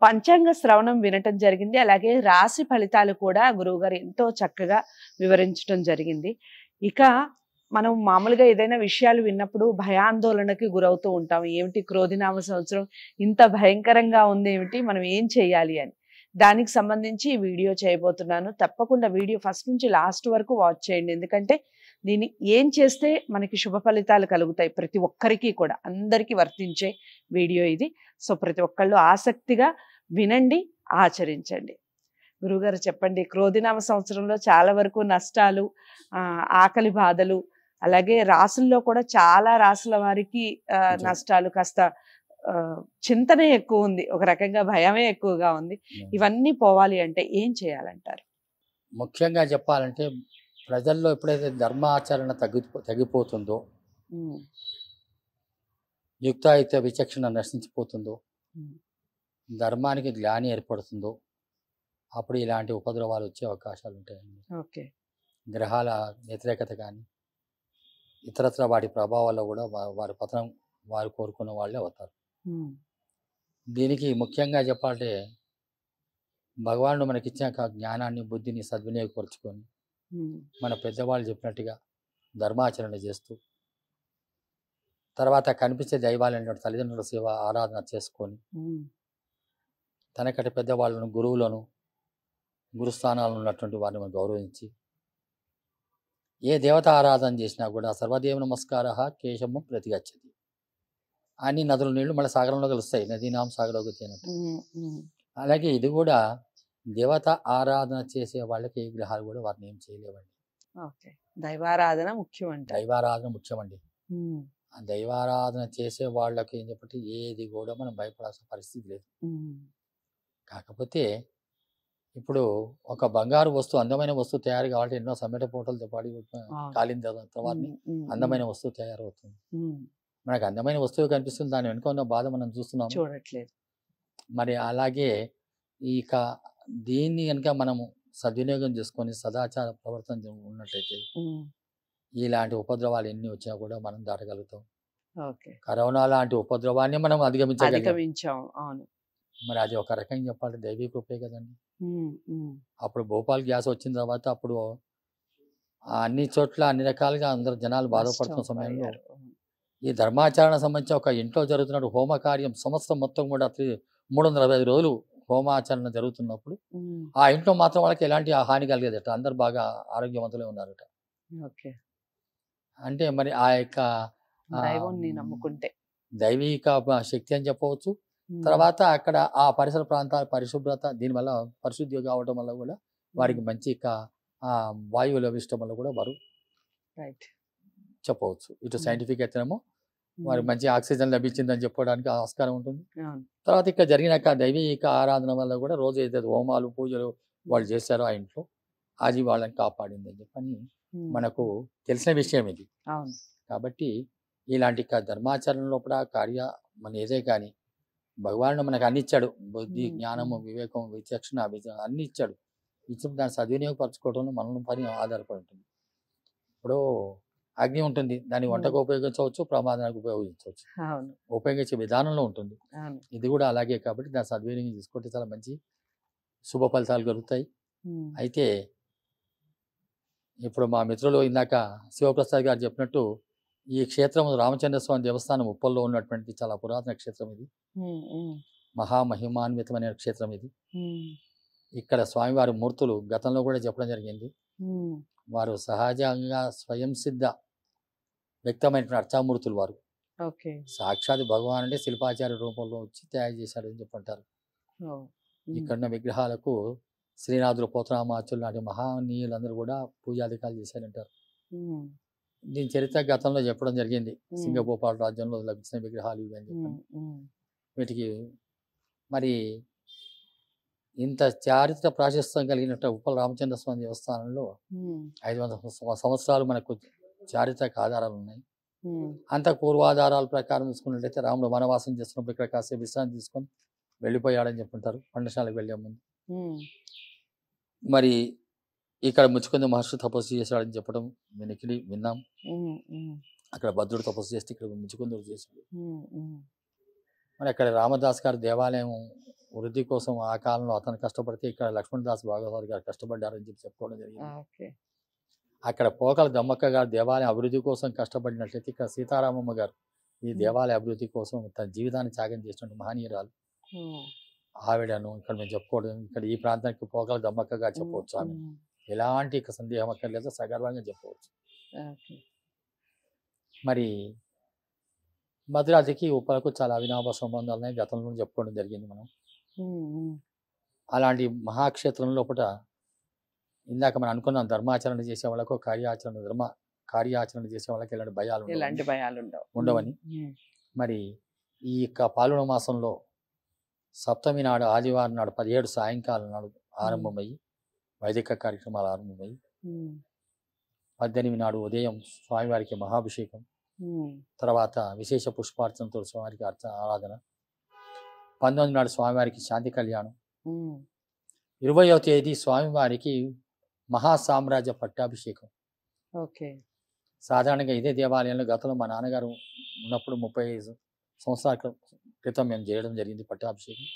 పంచాంగ శ్రవణం వినటం జరిగింది. అలాగే రాశి ఫలితాలు కూడా గురువుగారు ఎంతో చక్కగా వివరించటం జరిగింది. ఇక మనం మామూలుగా ఏదైనా విషయాలు విన్నప్పుడు భయాందోళనకి గురవుతూ ఉంటాం. ఏమిటి క్రోధినామ సంవత్సరం ఇంత భయంకరంగా ఉందేమిటి? మనం ఏం చేయాలి అని. దానికి సంబంధించి ఈ వీడియో చేయబోతున్నాను. తప్పకుండా వీడియో ఫస్ట్ నుంచి లాస్ట్ వరకు వాచ్ చేయండి. ఎందుకంటే దీన్ని ఏం చేస్తే మనకి శుభ ఫలితాలు కలుగుతాయి ప్రతి ఒక్కరికి కూడా. అందరికీ వర్తించే వీడియో ఇది. సో ప్రతి ఒక్కళ్ళు ఆసక్తిగా వినండి, ఆచరించండి. గురువుగారు చెప్పండి, క్రోధినామ సంవత్సరంలో చాలా వరకు నష్టాలు, ఆకలి బాధలు, అలాగే రాసుల్లో కూడా చాలా రాసుల వారికి నష్టాలు, కాస్త చింతనే ఎక్కువ ఉంది, ఒక రకంగా భయమే ఎక్కువగా ఉంది. ఇవన్నీ పోవాలి అంటే ఏం చేయాలంటారు? ముఖ్యంగా చెప్పాలంటే ప్రజల్లో ఎప్పుడైతే ధర్మాచరణ తగ్గిపోతుందో, యుక్తాయుక్త విచక్షణ నశించిపోతుందో, ధర్మానికి గ్లాని ఏర్పడుతుందో అప్పుడు ఇలాంటి ఉపద్రవాలు వచ్చే అవకాశాలు ఉంటాయండి. ఓకే. గ్రహాల వ్యతిరేకత కానీ ఇతరత్ర వాటి ప్రభావాల్లో కూడా వారి పతనం వారు కోరుకున్న వాళ్ళే అవుతారు. దీనికి ముఖ్యంగా చెప్పాలంటే భగవానుడు మనకిచ్చాక జ్ఞానాన్ని బుద్ధిని సద్వినియోగపరుచుకొని మన పెద్దవాళ్ళు చెప్పినట్టుగా ధర్మాచరణ చేస్తూ తర్వాత కనిపించే దైవాలైన తల్లిదండ్రుల సేవ ఆరాధన చేసుకొని తనకటి పెద్దవాళ్ళను గురువులను గురుస్థానాలు ఉన్నటువంటి వారిని మనం గౌరవించి ఏ దేవత ఆరాధన చేసినా కూడా సర్వదేవ నమస్కార కేశము ప్రతిగచ్చతి అన్ని నదుల నీళ్లు మన సాగరంలో కలుస్తాయి. నదీనాం సాగరోగతి అన్నట్టు. అలాగే ఇది కూడా దేవత ఆరాధన చేసే వాళ్ళకి ఏ గ్రహాలు కూడా వారిని ఏం చేయలేవండి. దైవారాధన ముఖ్యం అంటే దైవారాధన ముఖ్యమండి. ఆ దైవారాధన చేసే వాళ్ళకి ఏం చెప్పంటే ఏది కూడా మనం భయపడాల్సిన పరిస్థితి లేదు. కాకపోతే ఇప్పుడు ఒక బంగారు వస్తువు, అందమైన వస్తువు తయారు కావాలంటే ఎన్నో సమ్మెట పూటలతో పాటు కాలిన తర్వాత అందమైన వస్తువు తయారవుతుంది. మనకు అందమైన వస్తువు కనిపిస్తుంది, దాని వెనుక ఉన్న బాధ మనం చూస్తున్నాం, చూడట్లేదు. మరి అలాగే ఇక దీన్ని కనుక మనము సద్వినియోగం చేసుకొని సదాచార ప్రవర్తన ఉన్నట్టయితే ఇలాంటి ఉపద్రవాలు ఎన్ని వచ్చినా కూడా మనం దాటగలుగుతాం. కరోనా లాంటి ఉపద్రవాన్ని మనం అధిగమించాం. మరి అది ఒక రకంగా చెప్పాలంటే దైవీ కృపే కదండి. అప్పుడు భోపాల్ గ్యాస్ వచ్చిన తర్వాత అప్పుడు అన్ని చోట్ల అన్ని రకాలుగా అందరు జనాలు బాధపడుతున్న సమయంలో ఈ ధర్మాచరణ సంబంధించి ఒక ఇంట్లో జరుగుతున్న హోమ కార్యం సంవత్సరం మొత్తం కూడా 365 రోజులు హోమాచరణ జరుగుతున్నప్పుడు ఆ ఇంట్లో మాత్రం వాళ్ళకి ఎలాంటి హాని కలిగేదట, అందరు బాగా ఆరోగ్యవంతులే ఉన్నారట. అంటే మరి ఆ యొక్క నమ్ముకుంటే దైవిక శక్తి అని చెప్పవచ్చు. తర్వాత అక్కడ ఆ పరిసర ప్రాంతాల పరిశుభ్రత, దీనివల్ల పరిశుద్ధి కావడం వల్ల కూడా వారికి మంచి వాయువు లభించడం వల్ల కూడా వారు చెప్పవచ్చు. ఇటు సైంటిఫిక్ అయితేనేమో వారికి మంచి ఆక్సిజన్ లభించిందని చెప్పడానికి ఆస్కారం ఉంటుంది. తర్వాత ఇక్కడ జరిగినాక దైవిక ఆరాధన వల్ల కూడా రోజు ఏదైతే హోమాలు పూజలు వాళ్ళు చేశారో ఆ ఇంట్లో అది వాళ్ళని కాపాడింది అని చెప్పని మనకు తెలిసిన విషయం ఇది. కాబట్టి ఇలాంటి ధర్మాచరణలో కూడా కార్య మన ఏదే కానీ భగవానుడు మనకు అన్ని ఇచ్చాడు. బుద్ధి, జ్ఞానము, వివేకం, విచక్షణ, అన్ని ఇచ్చాడు. ఇచ్చిన దాన్ని సద్వినియోగపరచుకోవడంలో మనం పని ఆధారపడి ఉంటుంది. ఇప్పుడు అగ్ని ఉంటుంది, దాన్ని వంటకు ఉపయోగించవచ్చు, ప్రమాదానికి ఉపయోగించవచ్చు, ఉపయోగించే విధానంలో ఉంటుంది. ఇది కూడా అలాగే. కాబట్టి దాన్ని సద్వినియోగం తీసుకుంటే చాలా మంచి శుభ ఫలితాలు కలుగుతాయి. అయితే ఇప్పుడు మా మిత్రులు ఇందాక శివప్రసాద్ గారు చెప్పినట్టు ఈ క్షేత్రం రామచంద్ర స్వామి దేవస్థానం ఉప్పల్లో ఉన్నటువంటి చాలా పురాతన క్షేత్రం ఇది. మహామహిమాన్వితమైన క్షేత్రం ఇది. ఇక్కడ స్వామివారి మూర్తులు గతంలో కూడా చెప్పడం జరిగింది. వారు సహజంగా స్వయం సిద్ధ వ్యక్తమైన అర్చామూర్తులు వారు. సాక్షాత్ భగవాన్ అంటే శిల్పాచార్య రూపంలో వచ్చి తయారు చేశారు అని చెప్పంటారు. ఇక్కడున్న విగ్రహాలకు శ్రీనాథులు, పోతరామాచులు లాంటి మహానీయులందరూ కూడా పూజాధికారులు చేశారంటారు. దీని చరిత్ర గతంలో చెప్పడం జరిగింది. సింగభూపాల్ రాజ్యంలో లభించిన విగ్రహాలు ఇవి అని చెప్పండి. వీటికి మరి ఇంత చారిత్ర ప్రాశస్త్యం కలిగినట్టు ఉప్పల రామచంద్ర స్వామి దేవస్థానంలో 500 సంవత్సరాలు మనకు చారిత్రక ఆధారాలు ఉన్నాయి. అంత పూర్వాధారాల ప్రకారం చూసుకున్నట్లయితే రాముడు వనవాసం చేస్తున్నప్పుడు ఇక్కడ కాసేపు విశ్రాంతి తీసుకొని వెళ్ళిపోయాడని చెప్పుంటారు పర్ణశాలకు వెళ్ళే ముందు. మరి ఇక్కడ ముచ్చుకుంది మహర్షి తపస్సు చేశాడని చెప్పడం వెనక్కి విన్నాం. అక్కడ భద్రుడు తపస్సు చేస్తే ఇక్కడ ముచ్చుకుందుడు చేశాడు. మరి అక్కడ రామదాస్ గారు దేవాలయం వృద్ధి కోసం ఆ కాలంలో అతను కష్టపడితే ఇక్కడ లక్ష్మణదాస్ భాగవత్ గారు కష్టపడ్డారని చెప్పి చెప్పుకోవడం జరిగింది. ఓకే. అక్కడ పోకల దమ్మక్క గారు దేవాలయ అభివృద్ధి కోసం కష్టపడినట్లయితే ఇక్కడ సీతారామమ్మ గారు ఈ దేవాలయ అభివృద్ధి కోసం తన జీవితాన్ని త్యాగం చేసినట్టు మహనీయురాలు ఆవిడను ఇక్కడ మేము చెప్పుకోవడం, ఇక్కడ ఈ ప్రాంతానికి పోకల దమ్మక్క గారు చెప్పవచ్చు. ఆమె ఎలాంటి ఇక సందేహం అక్కర్లేదు, సగర్వంగా చెప్పవచ్చు. మరి భద్రాద్రికి ఉప్పలకు చాలా అవినాభ సంబంధాలు ఉన్నాయి, గతంలో చెప్పుకోవడం జరిగింది మనం. అలాంటి మహాక్షేత్రం లోపల ఇందాక మనం అనుకున్నాం, ధర్మాచరణ చేసే వాళ్ళకు కార్యాచరణ చేసే వాళ్ళకి ఎలాంటి భయాలు ఉండవని. మరి ఈ యొక్క పాల్గొన మాసంలో సప్తమి నాడు ఆదివారం నాడు 17 సాయంకాలం నాడు ఆరంభమయ్యి వైదిక కార్యక్రమాలు ఆరంభమయ్యి 18 నాడు ఉదయం స్వామివారికి మహాభిషేకం, తర్వాత విశేష పుష్పార్చనతో స్వామివారికి ఆరాధన, 19 నాడు స్వామివారికి శాంతి కళ్యాణం, 20వ తేదీ స్వామివారికి మహాసామ్రాజ్య పట్టాభిషేకం. ఓకే. సాధారణంగా ఇదే దేవాలయంలో గతంలో మా నాన్నగారు ఉన్నప్పుడు 35 సంవత్సరాల క్రితం మేము చేయడం జరిగింది పట్టాభిషేకం.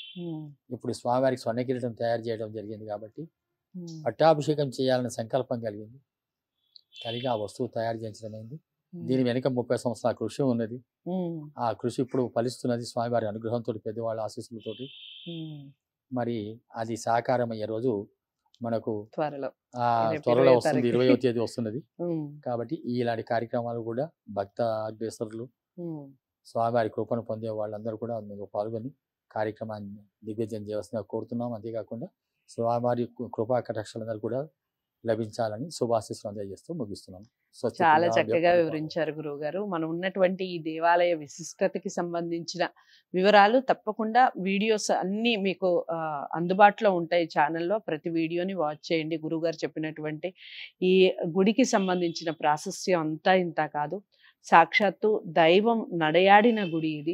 ఇప్పుడు స్వామివారికి స్వర్ణ కిరీటం తయారు చేయడం జరిగింది కాబట్టి పట్టాభిషేకం చేయాలనే సంకల్పం కలిగింది. కలిగి ఆ వస్తువు తయారు చేయించడమైంది. దీని వెనుక 30 సంవత్సరాల కృషి ఉన్నది. ఆ కృషి ఇప్పుడు ఫలిస్తున్నది స్వామివారి అనుగ్రహంతో, పెద్దవాళ్ళ ఆశీస్సులతోటి. మరి అది సాకారం అయ్యే రోజు మనకు త్వరలో వస్తుంది, 20వ తేదీ వస్తున్నది. కాబట్టి ఇలాంటి కార్యక్రమాలు కూడా భక్త అగ్రేసరులు స్వామివారి కృపను పొందే వాళ్ళందరూ కూడా అందులో పాల్గొని కార్యక్రమాన్ని దిగ్విజయం చేయవలసిందిగా కోరుతున్నాం. అంతేకాకుండా స్వామివారి కృపా కటాక్షలందరూ కూడా లభించాలని శుభాశీస్సులు అందజేస్తూ ముగిస్తున్నాం. చాలా చక్కగా వివరించారు గురువు గారు. మనం ఉన్నటువంటి ఈ దేవాలయ విశిష్టతకి సంబంధించిన వివరాలు తప్పకుండా వీడియోస్ అన్ని మీకు అందుబాటులో ఉంటాయి ఛానల్లో. ప్రతి వీడియోని వాచ్ చేయండి. గురువు గారు చెప్పినటువంటి ఈ గుడికి సంబంధించిన ప్రాశస్త్యం అంతా ఇంత కాదు, సాక్షాత్తు దైవం నడయాడిన గుడి ఇది.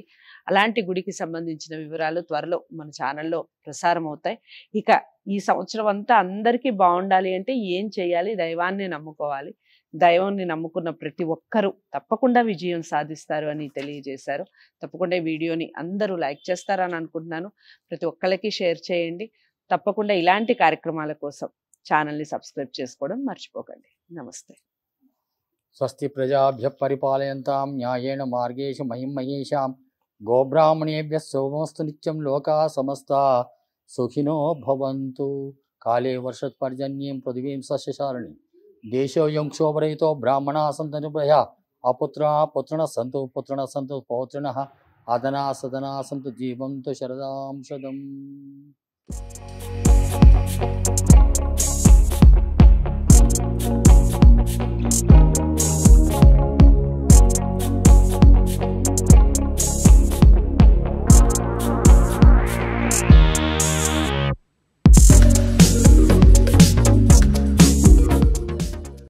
అలాంటి గుడికి సంబంధించిన వివరాలు త్వరలో మన ఛానల్లో ప్రసారం అవుతాయి. ఇక ఈ సంవత్సరం అంతా అందరికీ బాగుండాలి అంటే ఏం చేయాలి? దైవాన్ని నమ్ముకోవాలి. దైవాన్ని నమ్ముకున్న ప్రతి ఒక్కరూ తప్పకుండా విజయం సాధిస్తారు అని తెలియజేశారు. తప్పకుండా ఈ వీడియోని అందరూ లైక్ చేస్తారని అనుకుంటున్నాను. ప్రతి ఒక్కరికి షేర్ చేయండి. తప్పకుండా ఇలాంటి కార్యక్రమాల కోసం ఛానల్ని సబ్స్క్రైబ్ చేసుకోవడం మర్చిపోకండి. నమస్తే. స్వస్తి ప్రజాభ్య పరిపాలయంతాం న్యాయేణ మార్గేషు మహిం మహేషాం గోబ్రాహ్మణేభ్యః శుభమస్తు నిత్యం లోకా సమస్తా సుఖినో భవంతు. కాలే వర్షత్పర్జన్యం పృథివీం సస్యశాలిని దేశోయం క్షోభరహితో బ్రాహ్మణా సంతు నిర్భయా అపుత్రా పుత్రిణ సంతు పౌత్రిణ అదనా సదనా సంతు జీవంతు శరదాం శతం.